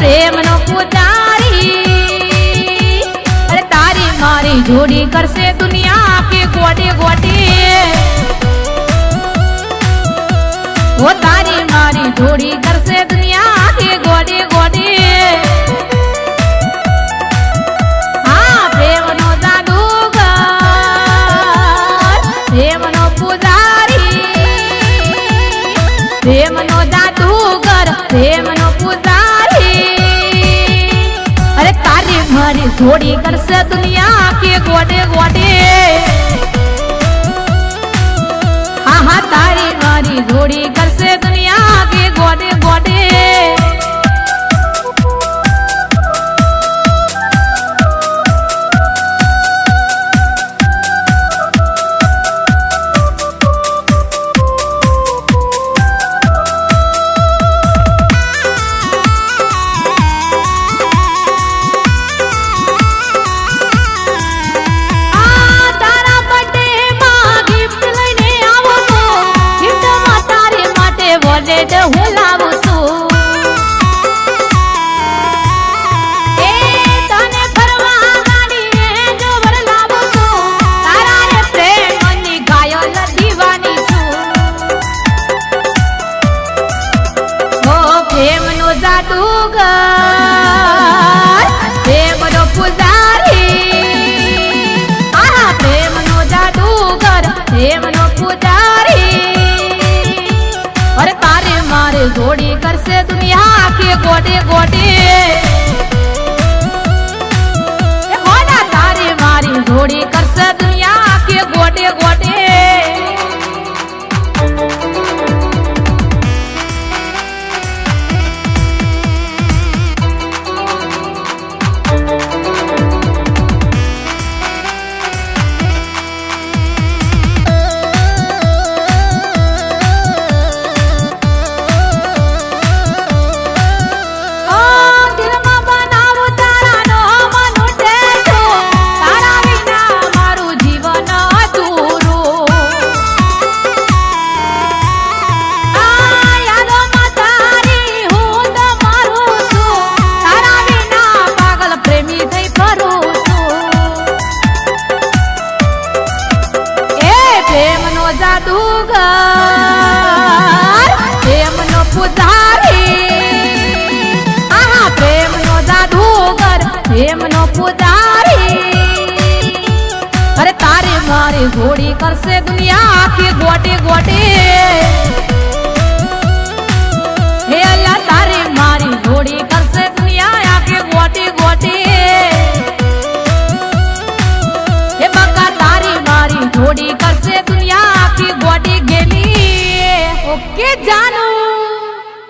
प्रेम no पुजारी। अरे तारी मारी जोड़ी करसे दुनिया के गोटे गोटे। वो तारी मारी जोड़ी करसे दुनिया के गोटे गोटे। हाँ प्रेम नो जादूगर, प्रेम नो पुजारी, प्रेम नो जादूगर, प्रेम नो पुजारी। अरे तारी मारी जोड़ी करसे दुनिया के गोटे गोटे। हाँ हाँ तारी मारी जोड़ी करसे दुनिया के गोटे गोटे। હું લાવું છું એ તને ફરવા ગાડીએ જોવર લાવું છું। તારા રે પ્રેમની ઘાયલ દીવાની છું। ઓ પ્રેમનો જાદુગર, પ્રેમનો પુજારી। આ પ્રેમનો જાદુગર, પ્રેમનો પુજારી। अरे तारे मारे जोड़ी करसे दुनिया के गोटे गोटे। तारे मारी जोड़ी करसे दुनिया के गोटे गोटे। जादूगर, प्रेम नो पुजारी। आहा प्रेम नो जादूगर, प्रेम नो पुजारी। अरे तारे मारे जोड़ी करसे दुनिया के गोटे गोटे।